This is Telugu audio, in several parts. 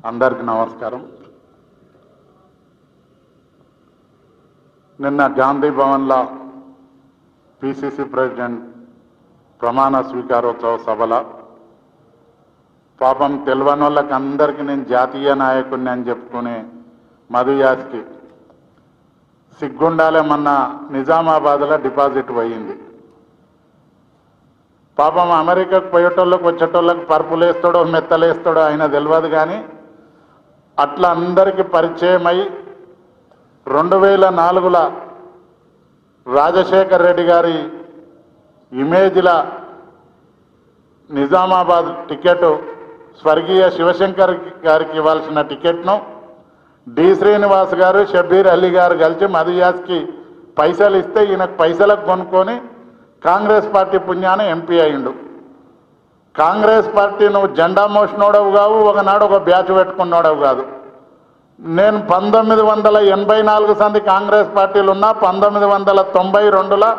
అందరికీ నమస్కారం. నిన్న గాంధీ భవన్లో పిసిసి ప్రెసిడెంట్ ప్రమాణ స్వీకారోత్సవ సభలో పాపం తెలియని వాళ్ళకి అందరికీ నేను జాతీయ నాయకుడిని అని చెప్పుకునే మధు యాస్కి సిగ్గుండాలే మొన్న నిజామాబాద్లో డిపాజిట్ పోయింది. పాపం అమెరికాకు పోయేటోళ్ళకి వచ్చేటోళ్ళకి పరుపులు వేస్తాడో మెత్తలేస్తాడో ఆయన తెలియదు. కానీ అట్లా అందరికీ పరిచయం అయి 2004లో రాజశేఖర్ రెడ్డి గారి ఇమేజ్ల నిజామాబాద్ టికెట్ స్వర్గీయ శివశంకర్ గారికి ఇవ్వాల్సిన టికెట్ను డి శ్రీనివాస్ గారు, షబ్బీర్ అలీ గారు కలిసి మధు యాస్కి పైసలు ఇస్తే ఈయనకు పైసలకు కొనుక్కొని కాంగ్రెస్ పార్టీ పుణ్యాన ఎంపీ అయిండు. కాంగ్రెస్ పార్టీ నువ్వు జెండా మోసినోడవు కావు, ఒకనాడు ఒక బ్యాచ్ పెట్టుకున్నోడవు కాదు. నేను 1984 సంది కాంగ్రెస్ పార్టీలు ఉన్నా. 1992లో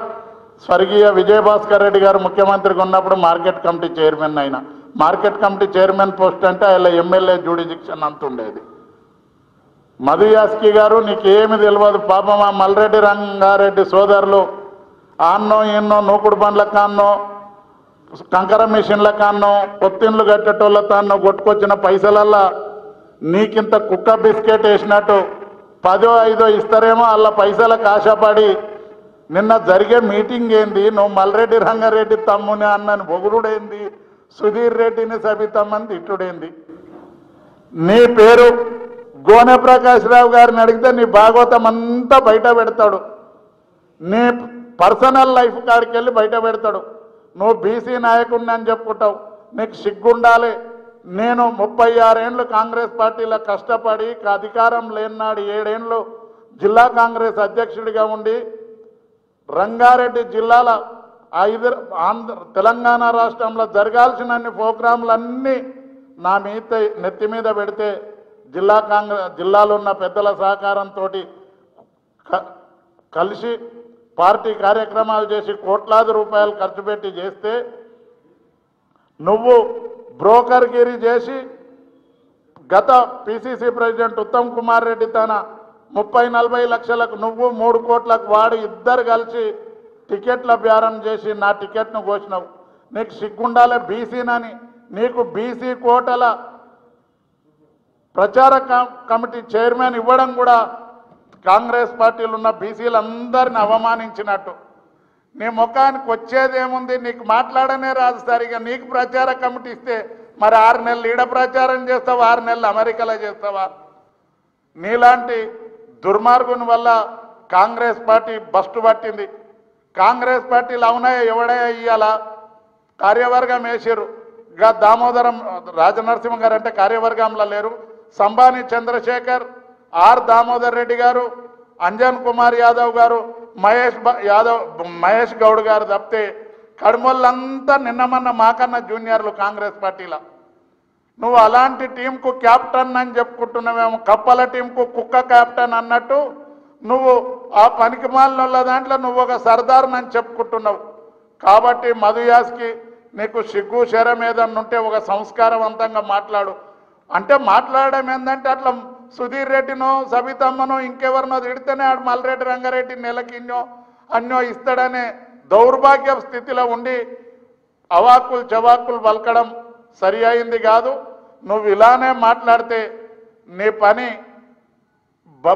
స్వర్గీయ విజయభాస్కర్ రెడ్డి గారు ముఖ్యమంత్రిగా ఉన్నప్పుడు మార్కెట్ కమిటీ చైర్మన్ అయినా. మార్కెట్ కమిటీ చైర్మన్ పోస్ట్ అంటే ఆయన ఎమ్మెల్యే జ్యూడిజిక్షన్ అంత ఉండేది. మధు యాస్కి గారు నీకేమి తెలియదు. పాపం ఆ మల్రెడ్డి రంగారెడ్డి సోదరులు ఆన్నో ఎన్నో నూకుడు బండ్ల కాన్నో కంకర మిషన్ల కాన్నో కొత్తిండ్లు కట్టేటోళ్ళ తాన్నో కొట్టుకొచ్చిన పైసలల్లా నీకింత కుక్క బిస్కెట్ వేసినట్టు 10 5 ఇస్తారేమో అలా పైసలకు ఆశపడి నిన్న జరిగే మీటింగ్ ఏంది? నువ్వు మల్రెడ్డి రంగారెడ్డి తమ్ముని అన్నని పొగుడుడేంది? సుధీర్ రెడ్డిని సబితమ్మని తిట్టుడేంది? నీ పేరు గోనె ప్రకాష్ రావు గారిని అడిగితే నీ భాగవతం అంతా బయట పెడతాడు. నీ పర్సనల్ లైఫ్ కాడికి వెళ్ళి బయట పెడతాడు. నువ్వు బీసీ నాయకుడిని అని చెప్పుకుంటావు. నీకు సిగ్గుండాలి. నేను 36 ఏళ్ళు కాంగ్రెస్ పార్టీలో కష్టపడి అధికారం లేనాడు 7 ఏళ్ళు జిల్లా కాంగ్రెస్ అధ్యక్షుడిగా ఉండి రంగారెడ్డి జిల్లాల తెలంగాణ రాష్ట్రంలో జరగాల్సినన్ని ప్రోగ్రాంలన్నీ నా నెత్తి మీద పెడితే జిల్లాలో ఉన్న పెద్దల సహకారంతో కలిసి పార్టీ కార్యక్రమాలు చేసి కోట్లాది రూపాయలు ఖర్చు పెట్టి చేస్తే నువ్వు బ్రోకర్గిరి చేసి గత పిసిసి ప్రెసిడెంట్ ఉత్తమ్ కుమార్ రెడ్డి తన 30-40 లక్షలకు నువ్వు 3 కోట్లకు వాడు ఇద్దరు కలిసి టికెట్ల బేరం చేసి నా టికెట్ను కోసినావు. నీకు సిగ్గుండాలే. బీసీనని నీకు బీసీ కోటల ప్రచార కమిటీ చైర్మన్ ఇవ్వడం కూడా కాంగ్రెస్ పార్టీలు ఉన్న బీసీలందరిని అవమానించినట్టు. నీ ముఖానికి వచ్చేదేముంది? నీకు మాట్లాడనే రాదు సరిగా. నీకు ప్రచార కమిటీ ఇస్తే మరి 6 నెలలు ఈడ ప్రచారం చేస్తావా, 6 నెలలు అమెరికాలో చేస్తావా? నీలాంటి దుర్మార్గుని వల్ల కాంగ్రెస్ పార్టీ బస్టు పట్టింది. కాంగ్రెస్ పార్టీలు అవునాయో ఎవడయా ఇయ్యాల కార్యవర్గం వేసారు. గా దామోదరం రాజనరసింహ గారు అంటే కార్యవర్గంలో లేరు. సంబాని చంద్రశేఖర్, ఆర్ దామోదర్ రెడ్డి గారు, అంజన్ కుమార్ యాదవ్ గారు, మహేష్ గౌడ్ గారు తప్పితే కడుమోళ్ళంతా నిన్నమన్న మాకన్న జూనియర్లు కాంగ్రెస్ పార్టీలో. నువ్వు అలాంటి టీంకు క్యాప్టెన్ అని చెప్పుకుంటున్నావేమో. కప్పల టీంకు కుక్క క్యాప్టెన్ అన్నట్టు నువ్వు ఆ పనికిమాలిన దాంట్లో నువ్వు ఒక సర్దార్ని అని చెప్పుకుంటున్నావు. కాబట్టి మధు యాస్కి నీకు సిగ్గు శరం ఏదన్నా ఉంటే ఒక సంస్కారవంతంగా మాట్లాడు. అంటే మాట్లాడడం ఏంటంటే అట్లా సుధీర్ రెడ్డినో సబితమ్మనో ఇంకెవరినో తిడితేనే ఆడు మల్రెడ్డి రంగారెడ్డి నెలకిన్నో అన్నో ఇస్తాడనే దౌర్భాగ్య స్థితిలో ఉండి అవాక్కులు చవాక్కులు పలకడం సరి అయింది కాదు. నువ్వు ఇలానే మాట్లాడితే నీ పని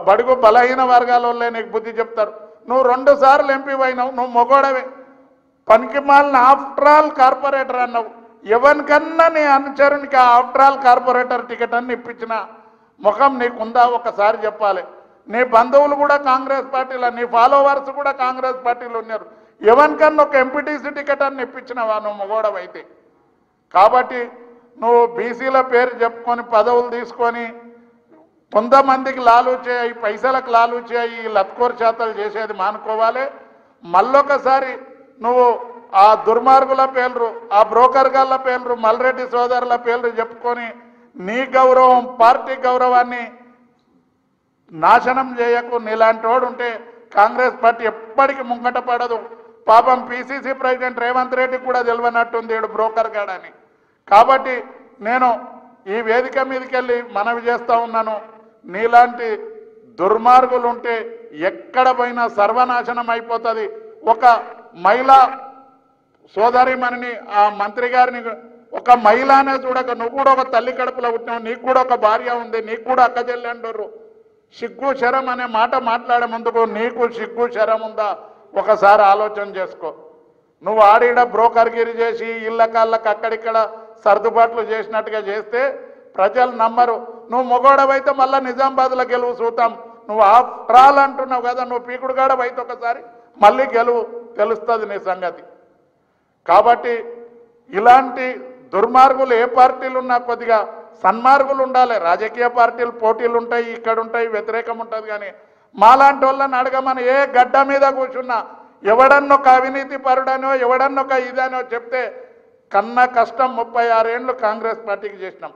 బడుగు బలహీన వర్గాల నీకు బుద్ధి చెప్తారు. నువ్వు 2 సార్లు ఎంపీ అయినావు. నువ్వు మొగోడవే. పనికి మాలిన ఆఫ్టర్ ఆల్ కార్పొరేటర్ అన్నావు. ఎవరికన్నా నీ అనుచరునికి ఆ ఆఫ్టర్ ఆల్ కార్పొరేటర్ టికెట్ అని ఇప్పించిన ముఖం నీకుందా? ఒకసారి చెప్పాలి. నీ బంధువులు కూడా కాంగ్రెస్ పార్టీలో, నీ ఫాలోవర్స్ కూడా కాంగ్రెస్ పార్టీలో ఉన్నారు. ఎవరికన్నా ఒక ఎంపీటీసీ టికెట్ అని ఇప్పించినవా నువ్వు మొగోడవైతే? కాబట్టి నువ్వు బీసీల పేరు చెప్పుకొని పదవులు తీసుకొని కొంతమందికి లాలూచేయి, పైసలకు లాలూచేయి, లత్కోర్ చేతలు చేసేది మానుకోవాలి. మళ్ళొకసారి నువ్వు ఆ దుర్మార్గుల పేర్లు, ఆ బ్రోకర్ గాళ్ళ పేర్లు, మల్రెడ్డి సోదరుల పేర్లు చెప్పుకొని నీ గౌరవం, పార్టీ గౌరవాన్ని నాశనం చేయకు. నీలాంటి వాడు ఉంటే కాంగ్రెస్ పార్టీ ఎప్పటికీ ముంగట పడదు. పాపం పిసిసి ప్రెసిడెంట్ రేవంత్ రెడ్డి కూడా తెలియనట్టుంది బ్రోకర్ గాడని. కాబట్టి నేను ఈ వేదిక మీదకెళ్ళి మనవి చేస్తా ఉన్నాను, నీలాంటి దుర్మార్గులు ఉంటే ఎక్కడ పోయినా సర్వనాశనం అయిపోతుంది. ఒక మహిళా సోదరిమణిని, ఆ మంత్రి గారిని ఒక మహిళనే చూడక, నువ్వు కూడా ఒక తల్లి కడుపులో పుట్టినావు, నీకు కూడా ఒక భార్య ఉంది, నీకు కూడా అక్క చెల్లి అంటారు. సిగ్గు శరం అనే మాట మాట్లాడే ముందుకు నీకు సిగ్గు శరం ఉందా ఒకసారి ఆలోచన చేసుకో. నువ్వు ఆడిడ బ్రోకర్గిరి చేసి ఇళ్ళ కాళ్ళకు అక్కడిక్కడ సర్దుబాట్లు చేసినట్టుగా చేస్తే ప్రజలు నమ్మరు. నువ్వు మొగోడవైతే మళ్ళీ నిజామాబాద్లో గెలువు చూద్దాం. నువ్వు ఆఫ్రాల్ అంటున్నావు కదా, నువ్వు పీకుడుగాడవైతే ఒకసారి మళ్ళీ గెలువు, తెలుస్తుంది నీ సంగతి. కాబట్టి ఇలాంటి దుర్మార్గులు ఏ పార్టీలు ఉన్నా కొద్దిగా సన్మార్గులు ఉండాలి. రాజకీయ పార్టీలు పోటీలు ఉంటాయి, ఇక్కడ ఉంటాయి, వ్యతిరేకం ఉంటుంది. కానీ మాలాంటి వాళ్ళని అడగమని ఏ గడ్డ మీద కూర్చున్నా ఎవడన్నొక అవినీతి పరుడనో ఎవడన్నొక ఇదనో చెప్తే కన్న కష్టం 36 ఏళ్ళు కాంగ్రెస్ పార్టీకి చేసినాం.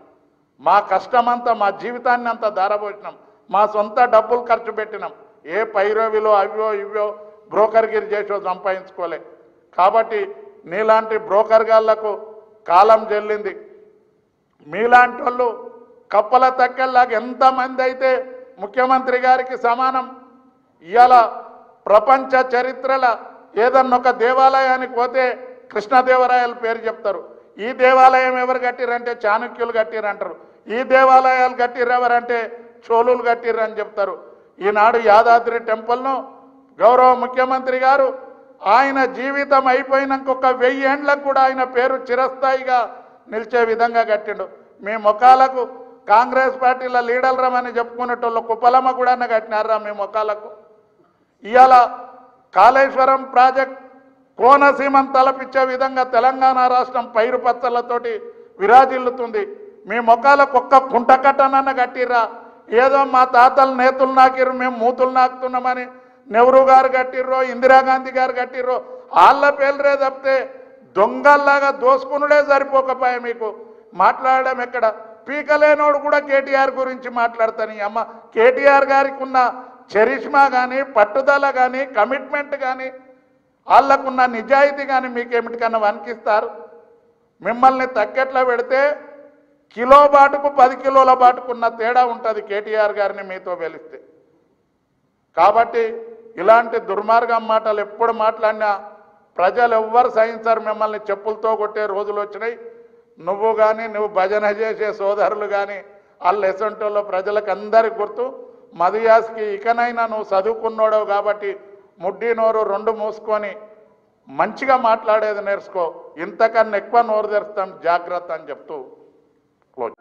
మా కష్టమంతా, మా జీవితాన్ని అంతా ధారపోసినాం, మా సొంత డబ్బులు ఖర్చు పెట్టినాం. ఏ పైరవిలో అవో ఇవో బ్రోకర్గిరి చేసో సంపాదించుకోలే. కాబట్టి నీలాంటి బ్రోకర్ గాళ్లకు కాలం చెల్లింది. మీలాంటి వాళ్ళు కప్పల తక్కెల్లాగా ఎంతమంది అయితే ముఖ్యమంత్రి గారికి సమానం. ఇవాళ ప్రపంచ చరిత్రల ఏదన్నా ఒక దేవాలయానికి పోతే కృష్ణదేవరాయల పేరు చెప్తారు. ఈ దేవాలయం ఎవరు కట్టిరంటే చాణక్యులు కట్టిరంటారు. ఈ దేవాలయాలు కట్టిరెవరంటే చోళులు కట్టిరని చెప్తారు. ఈనాడు యాదాద్రి టెంపుల్ను గౌరవ ముఖ్యమంత్రి గారు ఆయన జీవితం అయిపోయినాక ఒక 1000 ఏండ్లకు కూడా ఆయన పేరు చిరస్థాయిగా నిలిచే విధంగా కట్టిండు. మీ ముఖాలకు కాంగ్రెస్ పార్టీల లీడర్లమని చెప్పుకునేటోళ్ళు కుప్పలమ్మ కూడా కట్టినారా మీ ముఖాలకు? ఇవాళ కాళేశ్వరం ప్రాజెక్ట్ కోనసీమను తలపించే విధంగా తెలంగాణ రాష్ట్రం పైరు పచ్చలతోటి విరాజిల్లుతుంది. మీ ముఖాలకు ఒక్క కుంటకట్టనన్న కట్టిర్రా? ఏదో మా తాతలు నేతులు నాకిర్రు, మేము మూతులు నాకుతున్నామని నెహ్రూ గారు కట్టిర్రో, ఇందిరాగాంధీ గారు కట్టిర్రో, వాళ్ళ పేర్లే తప్పితే దొంగల్లాగా దోసుకునుడే సరిపోకపోయా మీకు. మాట్లాడడం ఎక్కడ? పీకలేనోడు కూడా కేటీఆర్ గురించి మాట్లాడతాను. అమ్మ, కేటీఆర్ గారికి ఉన్న చరిష్మా కానీ, పట్టుదల కానీ, కమిట్మెంట్ కానీ, వాళ్ళకున్న నిజాయితీ కానీ మీకేమిటికన్నా వనికిస్తారు? మిమ్మల్ని తక్కెట్లా పెడితే కిలో బాటుకు 10 కిలోల బాటుకున్న తేడా ఉంటుంది కేటీఆర్ గారిని మీతో వెలిస్తే. కాబట్టి ఇలాంటి దుర్మార్గం మాటలు ఎప్పుడు మాట్లాడినా ప్రజలు ఎవ్వరు సహించారు. మిమ్మల్ని చెప్పులతో కొట్టే రోజులు వచ్చినాయి. నువ్వు కానీ, నువ్వు భజన చేసే సోదరులు కానీ, వాళ్ళు ఎసంటోళ్ళు ప్రజలకు అందరికి గుర్తు. మధుయాస్కి ఇకనైనా నువ్వు చదువుకున్నాడవు కాబట్టి ముడ్డి నోరు 2 మూసుకొని మంచిగా మాట్లాడేది నేర్చుకో. ఇంతకన్నా ఎక్కువ నోరు తెరుస్తాం, జాగ్రత్త అని చెప్తూ క్లోజ్.